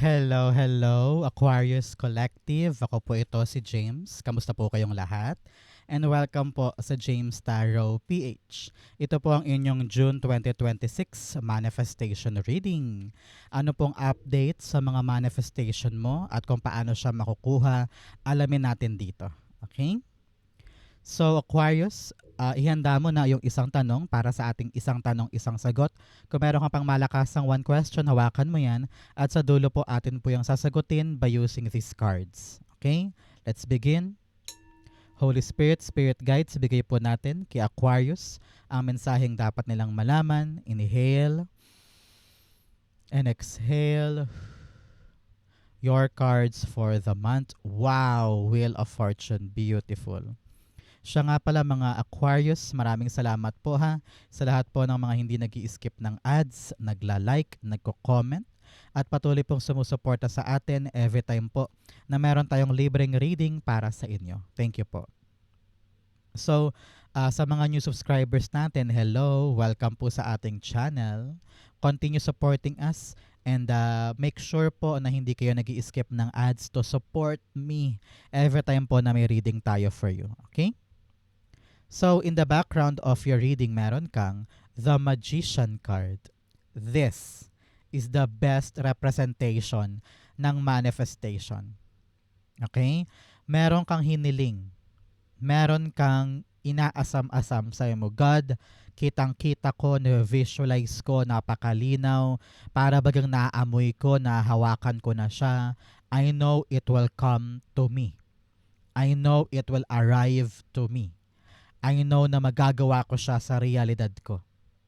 Hello, hello, Aquarius Collective. Ako po ito si James. Kamusta po kayong lahat? And welcome po sa James Tarot PH. Ito po ang inyong June 2026 manifestation reading. Ano pong update sa mga manifestation mo at kung paano siya makukuha, alamin natin dito. Okay? So Aquarius, ihanda mo na yung isang tanong para sa ating isang tanong, isang sagot. Kung meron ka pang malakasang one question, hawakan mo yan. At sa dulo po atin po yung sasagutin by using these cards. Okay? Let's begin. Holy Spirit, Spirit Guides, bigay po natin kay Aquarius ang mensaheng dapat nilang malaman. Inhale and exhale. Your cards for the month. Wow! Wheel of Fortune. Beautiful. Siya nga pala mga Aquarius, maraming salamat po ha sa lahat po ng mga hindi nag-i-skip ng ads, nagla-like, nagko-comment at patuloy pong sumusuporta sa atin every time po na meron tayong libreng reading para sa inyo. Thank you po. So, sa mga new subscribers natin, hello, welcome po sa ating channel. Continue supporting us and make sure po na hindi kayo nag-i-skip ng ads to support me every time po na may reading tayo for you. Okay? So, in the background of your reading, meron kang the Magician card. This is the best representation ng manifestation. Okay? Meron kang hiniling. Meron kang inaasam-asam sa mo. God, kitang-kita ko, na-visualize ko, napakalinaw, para bagang naamoy ko, nahawakan ko na siya. I know it will come to me. I know it will arrive to me. I know na magagawa ko siya sa realidad ko.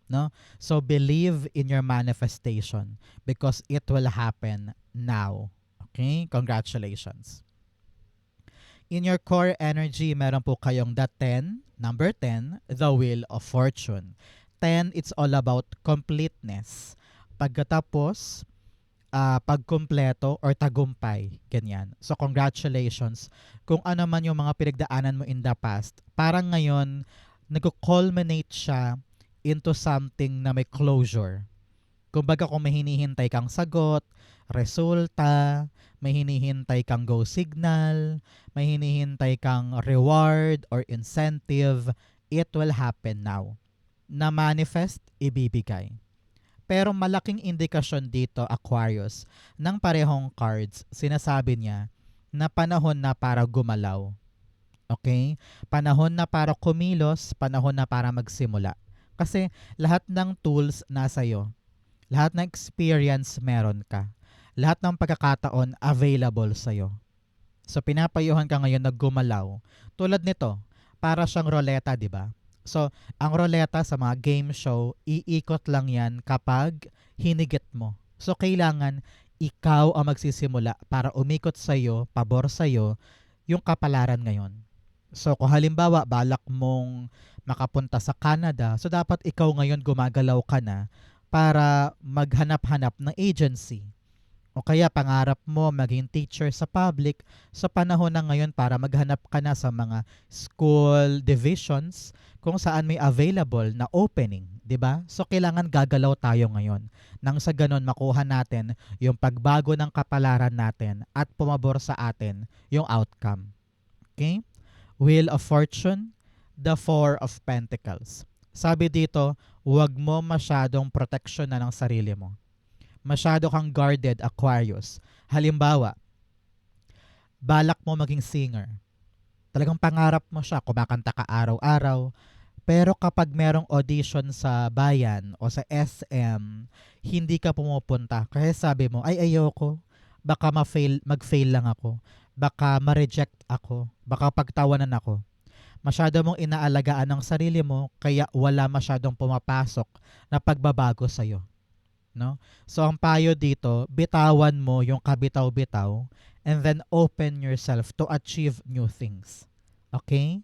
No? So believe in your manifestation because it will happen now. Okay? Congratulations. In your core energy, meron po kayong the 10, number 10, the Wheel of Fortune. 10, it's all about completeness. Pagkatapos, pagkumpleto or tagumpay, ganyan. So congratulations kung ano man yung mga pinagdaanan mo in the past. Parang ngayon, nag-culminate siya into something na may closure. Kumbaga kung may hinihintay kang sagot, resulta, may hinihintay kang go signal, may hinihintay kang reward or incentive, it will happen now. Na manifest, ibibigay. Pero malaking indikasyon dito, Aquarius, ng parehong cards, sinasabi niya na panahon na para gumalaw. Okay? Panahon na para kumilos, panahon na para magsimula. Kasi lahat ng tools nasa iyo. Lahat ng experience meron ka. Lahat ng pagkakataon available sa iyo. So pinapayuhan ka ngayon na gumalaw. Tulad nito, para siyang roleta, di ba? So, ang roleta sa mga game show, iikot lang yan kapag hinigit mo. So, kailangan ikaw ang magsisimula para umikot sa'yo, pabor sa'yo, yung kapalaran ngayon. So, kung halimbawa, balak mong makapunta sa Canada, so dapat ikaw ngayon gumagalaw ka na para maghanap-hanap ng agency. O kaya pangarap mo maging teacher sa public, sa panahon na ngayon para maghanap ka na sa mga school divisions kung saan may available na opening, 'di ba? So kailangan gagalaw tayo ngayon nang sa ganon makuha natin yung pagbago ng kapalaran natin at pumabor sa atin yung outcome. Okay? Wheel of Fortune, the Four of Pentacles. Sabi dito, huwag mo masyadong proteksyon na ng sarili mo. Masyado kang guarded, Aquarius. Halimbawa, balak mo maging singer. Talagang pangarap mo siya, kumakanta ka araw-araw. Pero kapag merong audition sa bayan o sa SM, hindi ka pumupunta. Kasi sabi mo, ay ayoko. Baka mag-fail lang ako. Baka ma-reject ako. Baka pagtawanan ako. Masyado mong inaalagaan ang sarili mo, kaya wala masyadong pumapasok na pagbabago sa'yo. No? So ang payo dito, bitawan mo yung kabitaw-bitaw and then open yourself to achieve new things. Okay?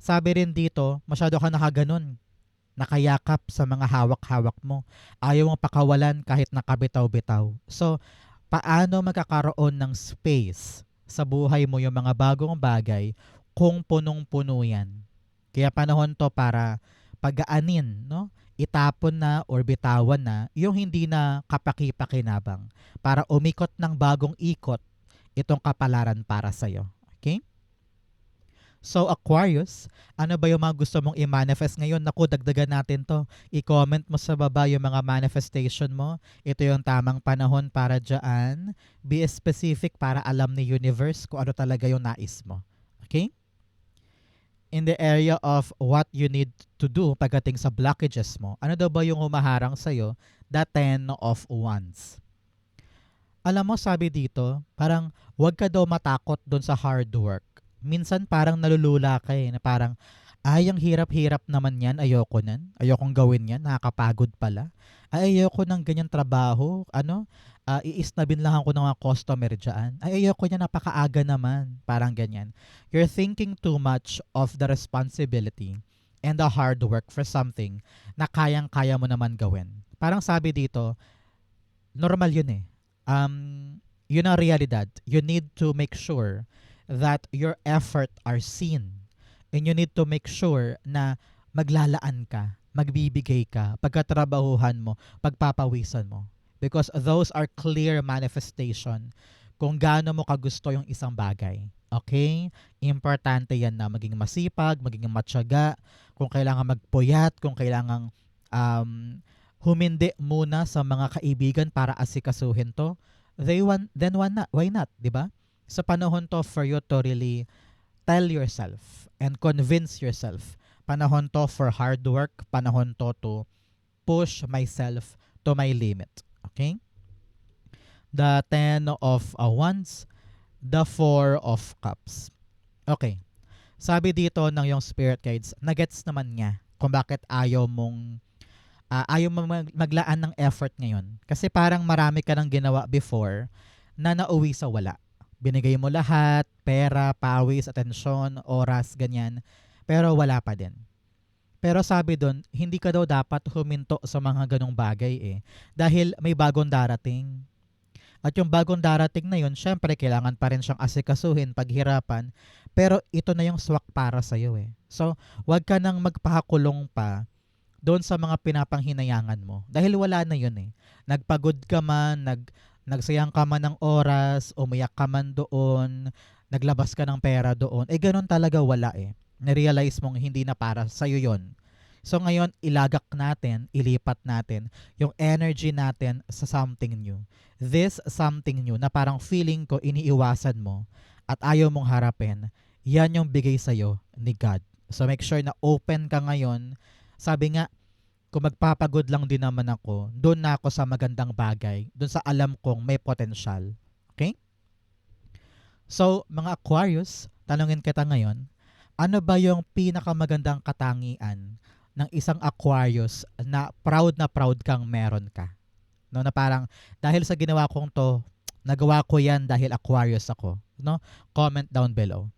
Sabi rin dito, masyado ka nakaganon, nakayakap sa mga hawak-hawak mo. Ayaw mong pakawalan kahit nakabitaw-bitaw. So, paano magkakaroon ng space sa buhay mo yung mga bagong bagay kung punong-puno yan? Kaya panahon to para pagaanin, no? itapon na or bitawan na yung hindi na kapaki-pakinabang para umikot ng bagong ikot itong kapalaran para sa'yo. Okay? So Aquarius, ano ba yung mga gusto mong i-manifest ngayon? Naku, dagdagan natin to. I-comment mo sa baba yung mga manifestation mo. Ito yung tamang panahon para dyan. Be specific para alam ni universe kung ano talaga yung nais mo. Okay? In the area of what you need to do pagdating sa blockages mo, ano daw ba yung humaharang sa'yo? The 10 of Wands. Alam mo, sabi dito, parang wag ka daw matakot doon sa hard work. Minsan parang nalulula ka na parang, ay, ang hirap-hirap naman yan, ayoko nan. Ayokong gawin yan, nakakapagod pala. Ay, ayoko ng ganyan trabaho, iisnabin lang ako ng mga customer dyan. Ay, ayoko niya, napakaaga naman. Parang ganyan. You're thinking too much of the responsibility and the hard work for something na kayang-kaya mo naman gawin. Parang sabi dito, normal yun yun ang realidad. You need to make sure that your effort are seen. And you need to make sure na maglalaan ka, magbibigay ka, pagkatrabahuhan mo, pagpapawisan mo. Because those are clear manifestation kung gaano mo kagusto yung isang bagay. Okay? Importante yan na maging masipag, maging matyaga, kung kailangan magpuyat, kung kailangan humindi muna sa mga kaibigan para asikasuhin to, then why not, di ba? Sa panahon to for you to really tell yourself and convince yourself. Panahon to for hard work. Panahon to push myself to my limit. Okay? The 10 of Wands. The 4 of Cups. Okay. Sabi dito ng yung spirit guides, nagets naman niya kung bakit ayaw mong maglaan ng effort ngayon. Kasi parang marami ka nang ginawa before na nauwi sa wala. Binigay mo lahat, pera, pawis, atensyon, oras, ganyan. Pero wala pa din. Pero sabi doon, hindi ka daw dapat huminto sa mga ganong bagay dahil may bagong darating. At yung bagong darating na yun, syempre kailangan pa rin siyang asikasuhin, paghirapan. Pero ito na yung swak para sa'yo So, wag ka nang magpahakulong pa doon sa mga pinapanghinayangan mo. Dahil wala na yun Nagpagod ka man, nagsayang ka man ng oras, umiyak ka man doon, naglabas ka ng pera doon, ganun talaga wala Na-realize mong hindi na para sa'yo yon. So ngayon, ilagak natin, ilipat natin yung energy natin sa something new. This something new na parang feeling ko iniiwasan mo at ayaw mong harapin, yan yung bigay sa'yo ni God. So make sure na open ka ngayon. Sabi nga, kung magpapagod lang din naman ako, doon na ako sa magandang bagay, doon sa alam kong may potential. Okay? So, mga Aquarius, tanungin kita ngayon, ano ba yung pinakamagandang katangian ng isang Aquarius na proud kang meron ka? No, na parang, dahil sa ginawa kong to, nagawa ko yan dahil Aquarius ako. No? Comment down below.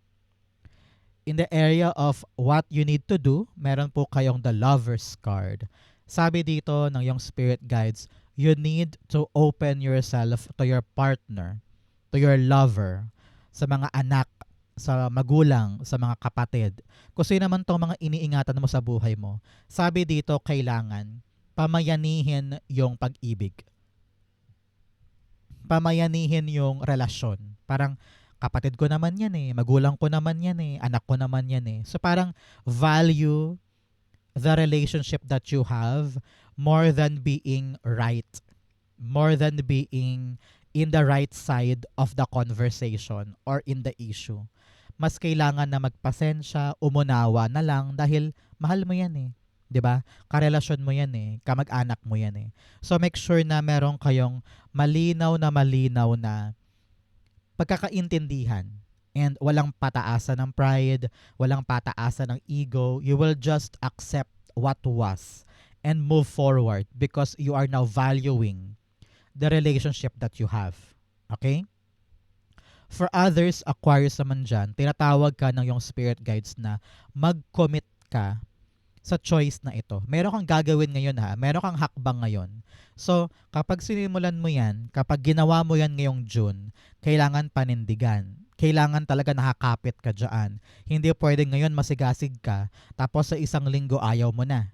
In the area of what you need to do, meron po kayong the Lover's card. Sabi dito ng yung spirit guides, you need to open yourself to your partner, to your lover, sa mga anak, sa magulang, sa mga kapatid. Kasi naman tong mga iniingatan mo sa buhay mo. Sabi dito, kailangan pamayanihin yung pag-ibig. Pamayanihin yung relasyon. Parang, kapatid ko naman yan magulang ko naman yan anak ko naman yan So parang value the relationship that you have more than being right. More than being in the right side of the conversation or in the issue. Mas kailangan na magpasensya, umunawa na lang dahil mahal mo yan 'di ba? Karelasyon mo yan kamag-anak mo yan So make sure na meron kayong malinaw na pagkakaintindihan and walang pataasan ng pride, walang pataasan ng ego. You will just accept what was and move forward because you are now valuing the relationship that you have. Okay? For others, Aquarius naman dyan, tinatawag ka ng yung spirit guides na mag-commit ka sa choice na ito. Meron kang gagawin ngayon meron kang hakbang ngayon. So, kapag sinimulan mo yan, kapag ginawa mo yan ngayong June, kailangan panindigan. Kailangan talaga nakakapit ka dyan. Hindi pwedeng ngayon masigasig ka, tapos sa isang linggo ayaw mo na.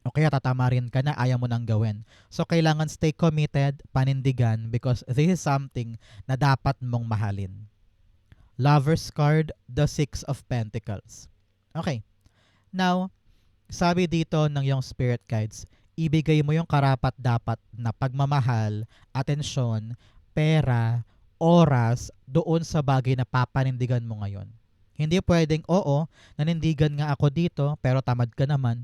O kaya tatamarin ka na, ayaw mo nang gawin. So, kailangan stay committed, panindigan, because this is something na dapat mong mahalin. Lover's card, the Six of Pentacles. Okay. Now, sabi dito ng yung spirit guides, ibigay mo yung karapat-dapat na pagmamahal, atensyon, pera, oras doon sa bagay na papanindigan mo ngayon. Hindi pwedeng, oo, nanindigan nga ako dito, pero tamad ka naman.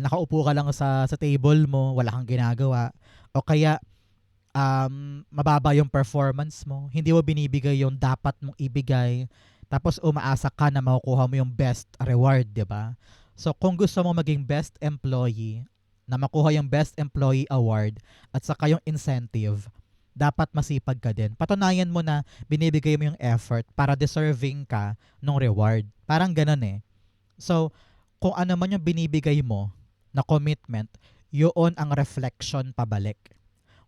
Nakaupo ka lang sa table mo, wala kang ginagawa. O kaya, mababa yung performance mo. Hindi mo binibigay yung dapat mong ibigay. Tapos umaasa ka na makukuha mo yung best reward, di ba? So kung gusto mo maging best employee, na makuha yung best employee award at saka yung incentive, dapat masipag ka din. Patunayan mo na binibigay mo yung effort para deserving ka ng reward. Parang ganun eh. So, kung ano man yung binibigay mo na commitment, yun ang reflection pabalik.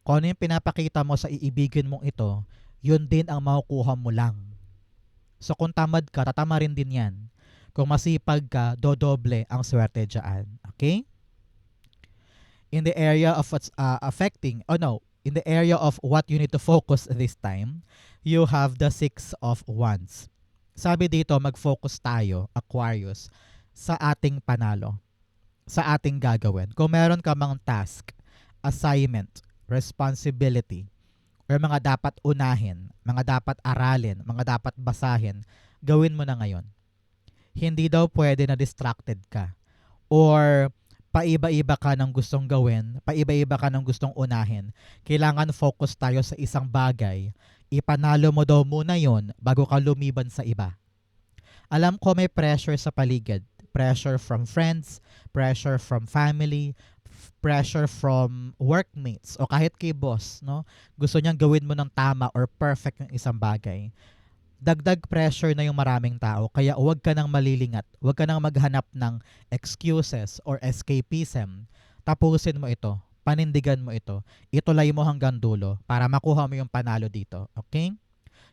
Kung ano yung pinapakita mo sa iibigin mong ito, yun din ang makukuha mo lang. So kung tamad ka, tatama rin din yan. Kung masipag ka, dodoble ang swerte dyan. Okay? In the area of what's in the area of what you need to focus this time, you have the Six of Wands. Sabi dito, mag-focus tayo, Aquarius, sa ating panalo, sa ating gagawin. Kung meron ka mang task, assignment, responsibility, or mga dapat unahin, mga dapat aralin, mga dapat basahin, gawin mo na ngayon. Hindi daw pwede na distracted ka or paiba-iba ka ng gustong gawin, paiba-iba ka ng gustong unahin. Kailangan focus tayo sa isang bagay. Ipanalo mo daw muna yon bago ka lumiban sa iba. Alam ko may pressure sa paligid. Pressure from friends, pressure from family, pressure from workmates o kahit kay boss, no? Gusto niyang gawin mo ng tama or perfect yung isang bagay. Dagdag pressure na yung maraming tao, kaya huwag ka nang malilingat, huwag ka nang maghanap ng excuses or escapism. Tapusin mo ito, panindigan mo ito, itulay mo hanggang dulo para makuha mo yung panalo dito. Okay?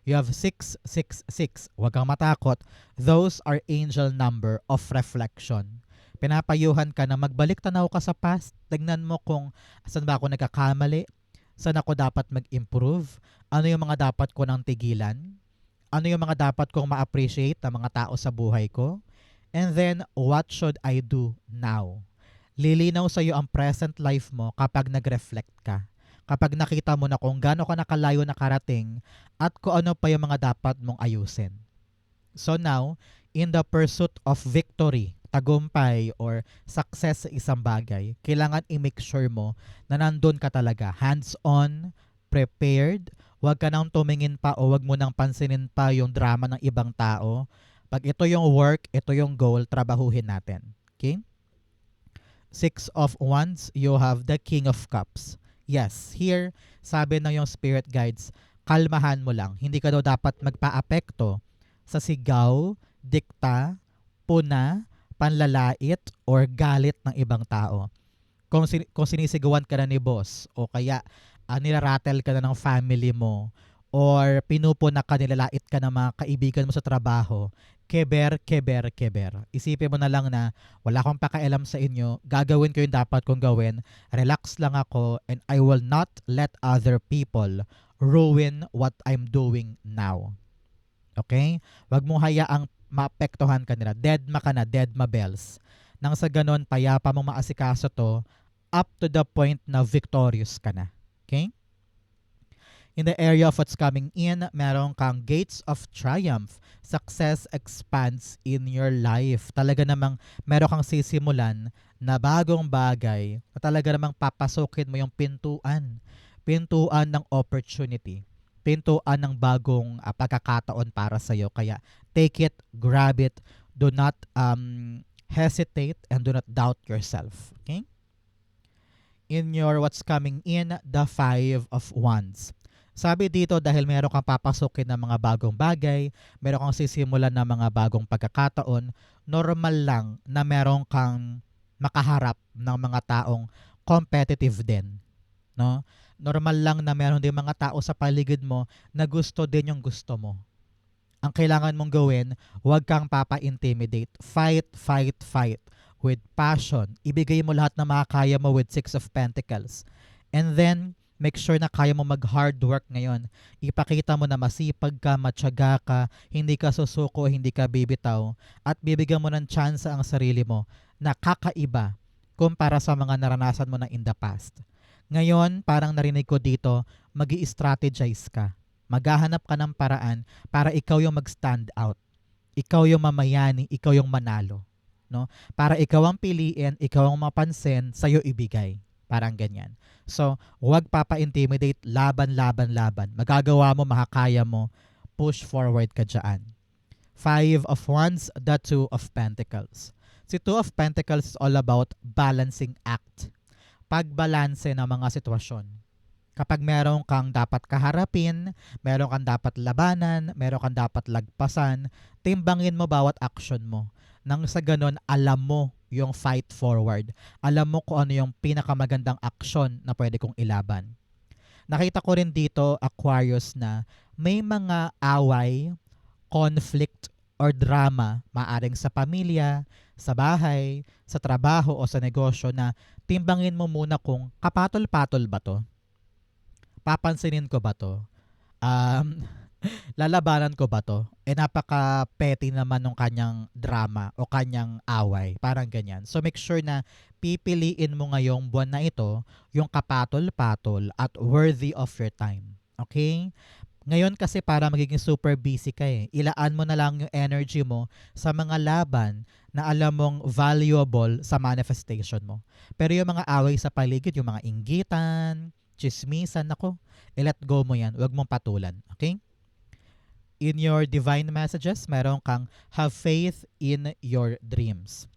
You have 666. Huwag kang matakot. Those are angel number of reflection. Pinapayuhan ka na magbalik tanaw ka sa past. Tignan mo kung saan ba ako nagkakamali, saan ako dapat mag-improve, ano yung mga dapat ko nang tigilan, ano yung mga dapat kong ma-appreciate ng mga tao sa buhay ko, and then what should I do now? Lilinaw sa iyo ang present life mo kapag nag-reflect ka. Kapag nakita mo na kung gaano ka nakalayo nakarating at kung ano pa yung mga dapat mong ayusin. So now, in the pursuit of victory, tagumpay or success sa isang bagay, kailangan i-make sure mo na nandun ka talaga, hands-on, prepared, huwag ka nang tumingin pa o huwag mo nang pansinin pa yung drama ng ibang tao. Pag ito yung work, ito yung goal, trabahuhin natin. Okay? Six of Wands, you have the King of Cups. Yes, here, sabi ng yung spirit guides, kalmahan mo lang. Hindi ka daw dapat magpa-apekto sa sigaw, dikta, puna, panlalait, or galit ng ibang tao. Kung sinisigawan ka na ni boss, o kaya nilaratel ka na ng family mo, or pinupuna ka, nilalait ka ng mga kaibigan mo sa trabaho, keber, keber, keber. Isipin mo na lang na wala akong pakialam sa inyo, gagawin ko yung dapat kong gawin, relax lang ako, and I will not let other people ruin what I'm doing now. Okay? Wag mong hayaang maapektuhan ka nila. Deadma ka na, deadma bells. Nang sa ganon, payapa mong maasikaso to up to the point na victorious ka na. Okay? In the area of what's coming in, meron kang gates of triumph. Success expands in your life. Talaga namang meron kang sisimulan na bagong bagay na talaga namang papasukin mo yung pintuan. Pintuan ng opportunity. Pintuan ng bagong pagkakataon para sa'yo. Kaya take it, grab it. Do not hesitate and do not doubt yourself. Okay? In your what's coming in, the Five of Wands. Sabi dito dahil meron kang papasukin ng mga bagong bagay, meron kang sisimulan ng mga bagong pagkakataon, normal lang na meron kang makaharap ng mga taong competitive din. No? Normal lang na meron din mga tao sa paligid mo na gusto din yung gusto mo. Ang kailangan mong gawin, huwag kang papa-intimidate. Fight, fight, fight. with passion. Ibigay mo lahat na makakaya mo with Six of Pentacles. And then, make sure na kaya mo mag-hard work ngayon. Ipakita mo na masipag ka, matyaga ka, hindi ka susuko, hindi ka bibitaw, at bibigyan mo ng chance ang sarili mo na kakaiba kumpara sa mga naranasan mo na in the past. Ngayon, parang narinig ko dito, mag-i-strategize ka. Maghahanap ka ng paraan para ikaw yung mag-stand out. Ikaw yung mamayani, ikaw yung manalo. No? Para ikaw ang piliin, ikaw ang mapansin, sa'yo ibigay. Parang ganyan. So, huwag papa-intimidate, laban, laban, laban. Magagawa mo, makakaya mo, push forward ka dyan. Five of Wands, the Two of Pentacles. Si Two of Pentacles is all about balancing act. Pagbalanse ng mga sitwasyon. Kapag meron kang dapat kaharapin, meron kang dapat labanan, meron kang dapat lagpasan, timbangin mo bawat action mo. Nang sa ganon, alam mo yung fight forward. Alam mo kung ano yung pinakamagandang aksyon na pwede kong ilaban. Nakita ko rin dito, Aquarius, na may mga away, conflict, or drama maaring sa pamilya, sa bahay, sa trabaho o sa negosyo na timbangin mo muna kung kapatol-patol ba to? Papansinin ko ba to? Um, lalabanan ko ba to? Napaka-petty naman ng kanyang drama o kanyang away. Parang ganyan. So make sure na pipiliin mo ngayong buwan na ito yung kapatol-patol at worthy of your time. Okay? Ngayon kasi para magiging super busy ka ilaan mo na lang yung energy mo sa mga laban na alam mong valuable sa manifestation mo. Pero yung mga away sa paligid, yung mga inggitan, chismisan, nako, i-let go mo yan. Huwag mong patulan. Okay? In your divine messages, meron kang have faith in your dreams.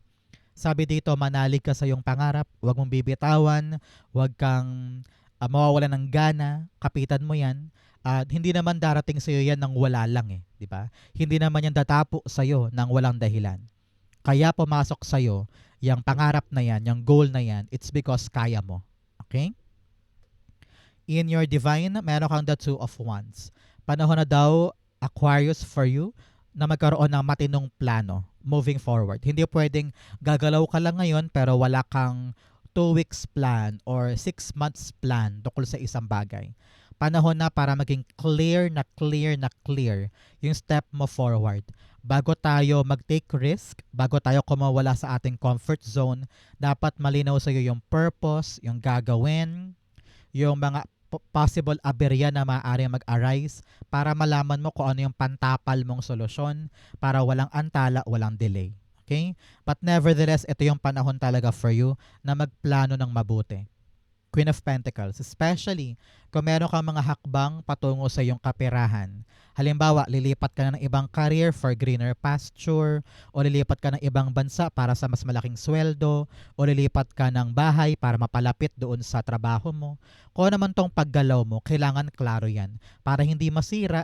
Sabi dito, manalig ka sa iyong pangarap. Huwag mong bibitawan. Huwag kang mawawala ng gana. Kapitan mo yan. At hindi naman darating sa iyo yan nang wala lang di ba? Hindi naman yan datapo sa iyo nang walang dahilan. Kaya pumasok sa iyo yung pangarap na yan, yung goal na yan, it's because kaya mo. Okay? In your divine, meron kang the Two of Wands. Panahon na daw, Aquarius, for you na magkaroon ng matinong plano moving forward. Hindi pwedeng gagalaw ka lang ngayon pero wala kang 2 weeks plan or 6 months plan tungkol sa isang bagay. Panahon na para maging clear na clear na clear yung step mo forward. Bago tayo mag-take risk, bago tayo kumawala sa ating comfort zone, dapat malinaw sa iyo yung purpose, yung gagawin, yung mga possible aberya na maaaring mag-arise para malaman mo kung ano yung pantapal mong solusyon para walang antala, walang delay. Okay? But nevertheless, ito yung panahon talaga for you na magplano ng mabuti. Queen of Pentacles, especially kung meron kang mga hakbang patungo sa iyong kaperahan. Halimbawa, lilipat ka na ng ibang career for greener pasture, o lilipat ka ng ibang bansa para sa mas malaking sweldo, o lilipat ka ng bahay para mapalapit doon sa trabaho mo. Kung naman tong paggalaw mo, kailangan klaro yan para hindi masira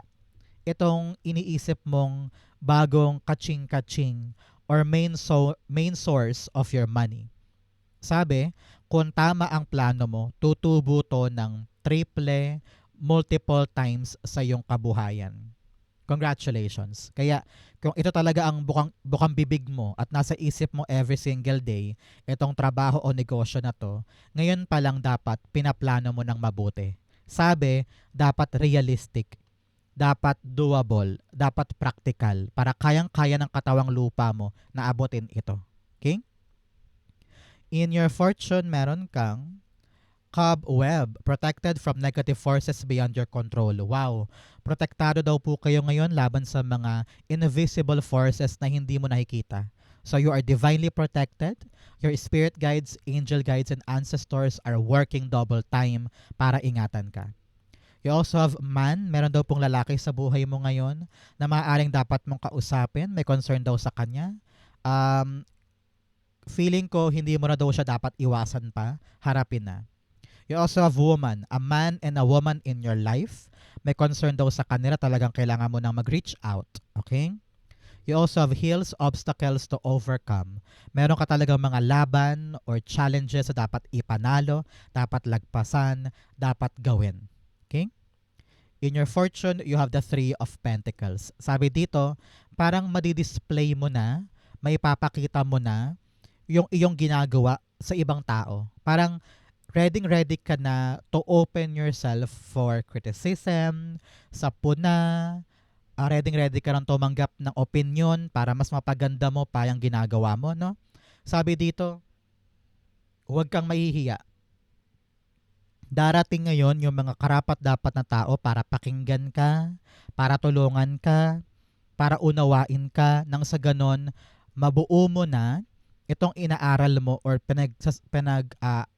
itong iniisip mong bagong kaching-kaching or main source of your money. Sabi, kung tama ang plano mo, tutubo to ng triple, multiple times sa iyong kabuhayan. Congratulations. Kaya kung ito talaga ang bukang bibig mo at nasa isip mo every single day, itong trabaho o negosyo na to, ngayon pa lang dapat pinaplano mo ng mabuti. Sabi, dapat realistic, dapat doable, dapat practical para kayang-kaya ng katawang lupa mo na abutin ito. Okay? In your fortune, meron kang cobweb, protected from negative forces beyond your control. Wow! Protektado daw po kayo ngayon laban sa mga invisible forces na hindi mo nakikita. So you are divinely protected. Your spirit guides, angel guides, and ancestors are working double time para ingatan ka. You also have man, meron daw pong lalaki sa buhay mo ngayon na maaaring dapat mong kausapin, may concern daw sa kanya. Feeling ko hindi mo na daw siya dapat iwasan pa, harapin na. You also have woman, a man and a woman in your life. May concern daw sa kanila, talagang kailangan mo nang mag-reach out. Okay? You also have hills, obstacles to overcome. Meron ka talagang mga laban or challenges na dapat ipanalo, dapat lagpasan, dapat gawin. Okay? In your fortune, you have the Three of Pentacles. Sabi dito, parang madidisplay mo na, may papakita mo na, yung iyong ginagawa sa ibang tao. Parang ready ka na to open yourself for criticism, sa puna, ready ka rin tumanggap ng opinion para mas mapaganda mo pa yung ginagawa mo, no? Sabi dito, huwag kang mahihiya. Darating ngayon yung mga karapat-dapat na tao para pakinggan ka, para tulungan ka, para unawain ka, nang sa ganon, mabuo mo na itong inaaral mo or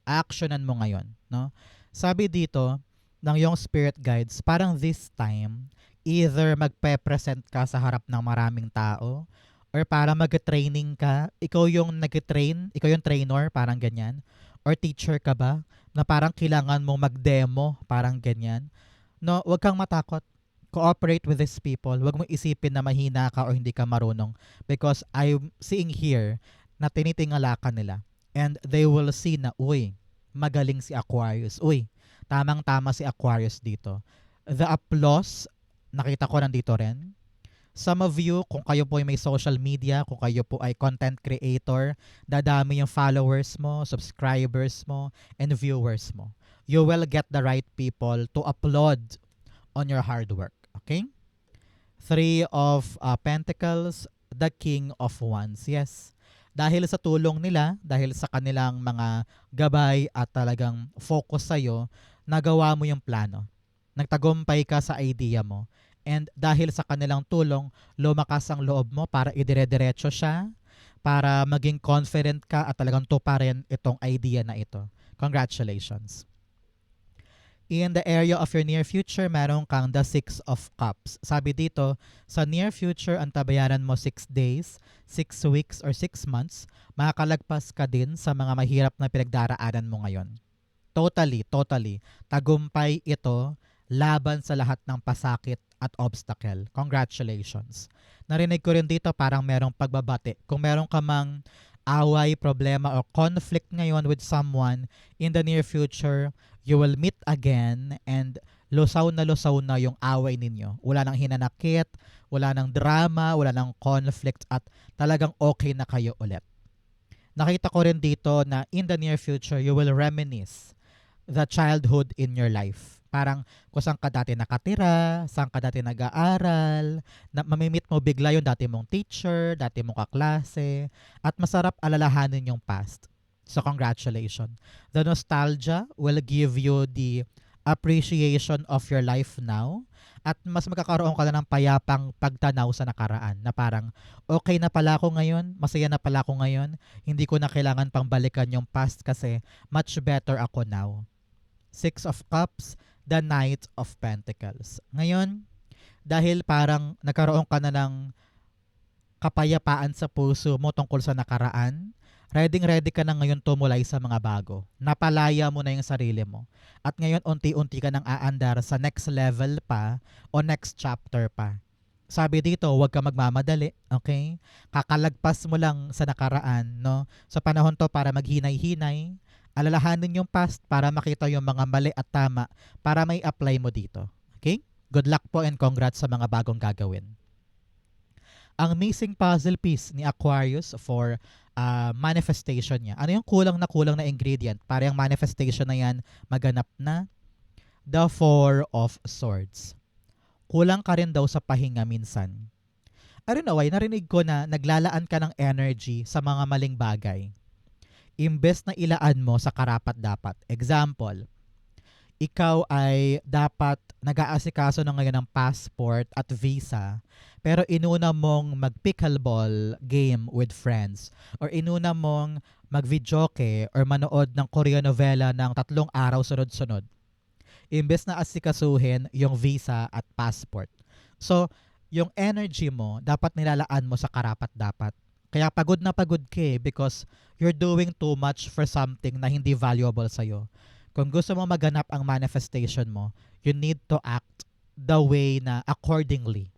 actionan mo ngayon, no? Sabi dito ng yung spirit guides, parang this time either magpe-present ka sa harap ng maraming tao or para mag-training ka, ikaw yung nag-train, ikaw yung trainer, parang ganyan, or teacher ka ba na parang kailangan mong mag-demo, parang ganyan. No, wag kang matakot. Cooperate with these people. Wag mong isipin na mahina ka o hindi ka marunong because I'm seeing here na tinitingala ka nila and they will see na, uy, magaling si Aquarius. Uy, tamang-tama si Aquarius dito. The applause, nakita ko nandito rin. Some of you, kung kayo po ay may social media, kung kayo po ay content creator, dadami yung followers mo, subscribers mo, and viewers mo. You will get the right people to applaud on your hard work. Okay? Three of Pentacles, the King of Wands. Yes. Dahil sa tulong nila, dahil sa kanilang mga gabay at talagang focus sa'yo, nagawa mo yung plano. Nagtagumpay ka sa idea mo. And dahil sa kanilang tulong, lumakas ang loob mo para idire-diretso siya, para maging confident ka at talagang tuparin itong idea na ito. Congratulations. In the area of your near future, meron kang the 6 of Cups. Sabi dito, sa near future, ang tabayaran mo 6 days, 6 weeks, or 6 months, makakalagpas ka din sa mga mahirap na pinagdaraanan mo ngayon. Totally. Tagumpay ito laban sa lahat ng pasakit at obstacle. Congratulations. Narinig ko rin dito parang merong pagbabati. Kung meron ka mang away, problema, or conflict ngayon with someone, in the near future, you will meet again and lusaw na yung away ninyo. Wala nang hinanakit, wala nang drama, wala nang conflict at talagang okay na kayo ulit. Nakita ko rin dito na in the near future, you will reminisce the childhood in your life. Parang kung saan ka dati nakatira, saan ka dati nag-aaral, na mamimit mo bigla yung dati mong teacher, dati mong kaklase, at masarap alalahanin yung past. So congratulations. The nostalgia will give you the appreciation of your life now at mas magkakaroon ka na ng payapang pagtanaw sa nakaraan na parang okay na pala ako ngayon, masaya na pala ako ngayon, hindi ko na kailangan pang balikan yung past kasi much better ako now. 6 of Cups, the Knight of Pentacles. Ngayon, dahil parang nagkaroon ka na ng kapayapaan sa puso mo tungkol sa nakaraan, ready ka na ngayon tumulay sa mga bago. Napalaya mo na yung sarili mo. At ngayon, unti-unti ka nang aandar sa next level pa o next chapter pa. Sabi dito, huwag ka magmamadali, okay? Kakalagpas mo lang sa nakaraan, no? Sa panahon to para maghinay-hinay, alalahanin yung past para makita yung mga mali at tama para may apply mo dito. Okay? Good luck po and congrats sa mga bagong gagawin. Ang missing puzzle piece ni Aquarius for manifestation niya. Ano yung kulang na ingredient para yung manifestation na yan maganap na? The 4 of Swords. Kulang ka rin daw sa pahinga minsan. I don't know why, narinig ko na naglalaan ka ng energy sa mga maling bagay. Imbes na ilaan mo sa karapat-dapat. Example, ikaw ay dapat nag-aasikaso na ngayon ng passport at visa, pero inuna mong mag-pickleball game with friends or inuna mong mag-videoke or manood ng Korean novela ng 3 araw sunod-sunod. Imbes na asikasuhin yung visa at passport. So, yung energy mo, dapat nilalaan mo sa karapat-dapat. Kaya pagod na pagod ka because you're doing too much for something na hindi valuable sa'yo. Kung gusto mo maganap ang manifestation mo, you need to act the way na accordingly.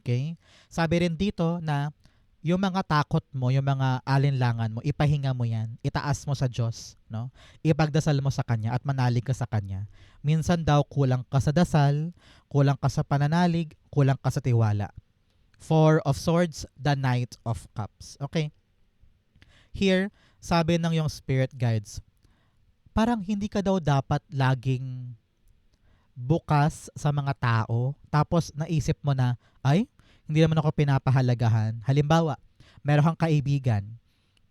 Okay? Sabi rin dito na yung mga takot mo, yung mga alinlangan mo, ipahinga mo yan, itaas mo sa Diyos, no? Ipagdasal mo sa Kanya at manalig ka sa Kanya. Minsan daw kulang ka sa dasal, kulang ka sa pananalig, kulang ka sa tiwala. 4 of Swords, the Knight of Cups. Okay? Here, sabi ng yung spirit guides, parang hindi ka daw dapat laging bukas sa mga tao. Tapos naisip mo na, ay, hindi naman ako pinapahalagahan. Halimbawa, meron kang kaibigan,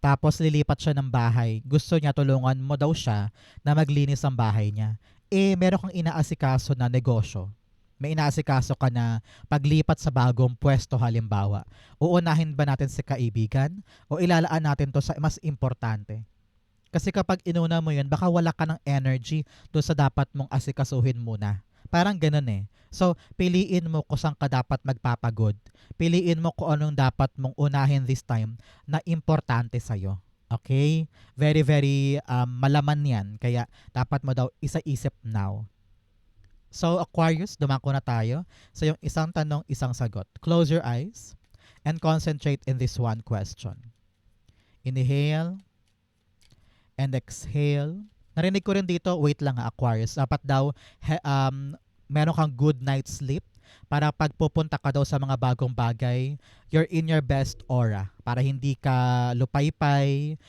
tapos lilipat siya ng bahay. Gusto niya tulungan mo daw siya na maglinis ng bahay niya. Eh, meron kang inaasikaso na negosyo. May inaasikaso ka na paglipat sa bagong pwesto halimbawa. Uunahin ba natin si kaibigan o ilalaan natin to sa mas importante? Kasi kapag inuna mo yun, baka wala ka ng energy doon sa dapat mong asikasuhin muna. Parang ganun eh. So, piliin mo kung saan ka dapat magpapagod. Piliin mo kung anong dapat mong unahin this time na importante sa'yo. Okay? Very, very malaman yan. Kaya dapat mo daw isa-isip now. So, Aquarius, dumako na tayo sa yung isang tanong, isang sagot. Close your eyes and concentrate in this one question. Inhale and exhale. Narinig ko rin dito, wait lang ha, Aquarius. Dapat daw, meron kang good night's sleep para pagpupunta ka daw sa mga bagong bagay, you're in your best aura. Para hindi ka lupaypay,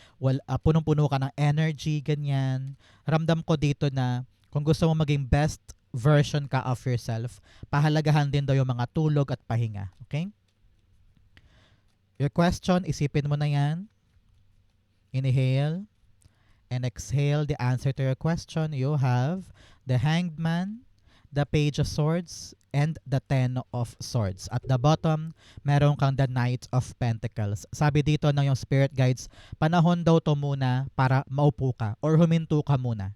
punong-puno ka ng energy, ganyan. Ramdam ko dito na kung gusto mo maging best version ka of yourself, pahalagahan din daw yung mga tulog at pahinga. Okay? Your question, isipin mo na yan. Inhale. And exhale the answer to your question. You have the Hanged Man, the Page of Swords, and the Ten of Swords. At the bottom, meron kang the Knight of Pentacles. Sabi dito ng yung spirit guides, panahon daw to muna para maupo ka or huminto ka muna.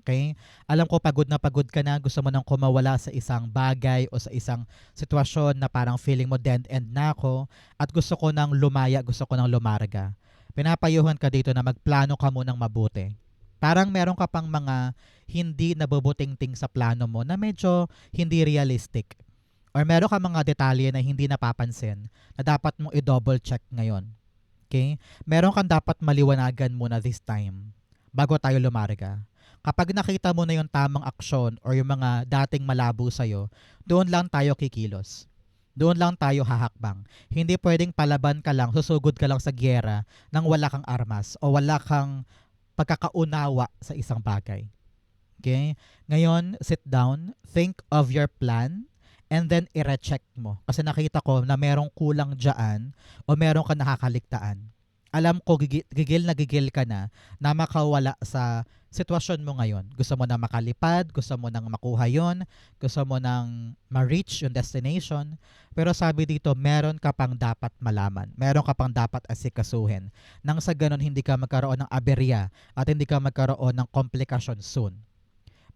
Okay? Alam ko pagod ka na, gusto mo nang kumawala sa isang bagay o sa isang sitwasyon na parang feeling mo dead end na ako at gusto ko nang lumaya, gusto ko nang lumarga. Pinapayuhan ka dito na magplano ka munang mabuti. Parang meron ka pang mga hindi nabubuting-ting sa plano mo na medyo hindi realistic. Or meron ka mga detalye na hindi napapansin na dapat mong i-double check ngayon. Okay? Meron kang dapat maliwanagan muna this time bago tayo lumarga. Kapag nakita mo na yung tamang aksyon or yung mga dating malabo sa'yo, doon lang tayo kikilos. Doon lang tayo hahakbang. Hindi pwedeng palaban ka lang, susugod ka lang sa gyera nang wala kang armas o wala kang pagkakaunawa sa isang bagay. Okay? Ngayon, sit down, think of your plan, and then i-recheck mo. Kasi nakita ko na merong kulang dyan o merong ka nakakaligtaan. Alam ko, gigil ka na makawala sa sitwasyon mo ngayon. Gusto mo na makalipad, gusto mo nang makuha yon, gusto mo nang ma-reach yung destination. Pero sabi dito, meron ka pang dapat malaman. Meron ka pang dapat asikasuhin. Nang sa ganun, hindi ka magkaroon ng aberya at hindi ka magkaroon ng komplikasyon soon.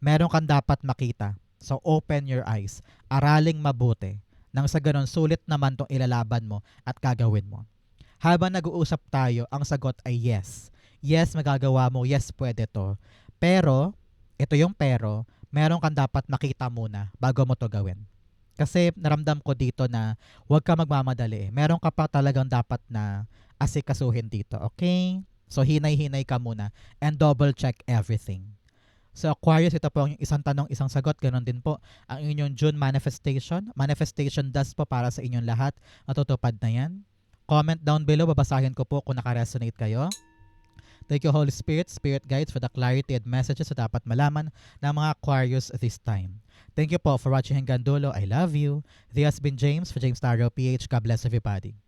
Meron kang dapat makita. So open your eyes. Araling mabuti. Nang sa ganun, sulit naman tong ilalaban mo at gagawin mo. Habang nag-uusap tayo, ang sagot ay yes. Yes, magagawa mo. Yes, pwede to. Pero, ito yung pero, meron kang dapat makita muna bago mo to gawin. Kasi naramdam ko dito na huwag ka magmamadali. Meron ka pa talagang dapat na asikasuhin dito. Okay? So, hinay-hinay ka muna and double check everything. So, Aquarius, ito po yung isang tanong, isang sagot. Ganon din po ang inyong June manifestation. Manifestation dust po para sa inyong lahat. Matutupad na yan. Comment down below, babasahin ko po kung nakaresonate kayo. Thank you, Holy Spirit, Spirit Guides, for the clarity and messages na dapat malaman ng mga Aquarius this time. Thank you po for watching hanggang dulo. I love you. This has been James for James Taro PH. God bless everybody.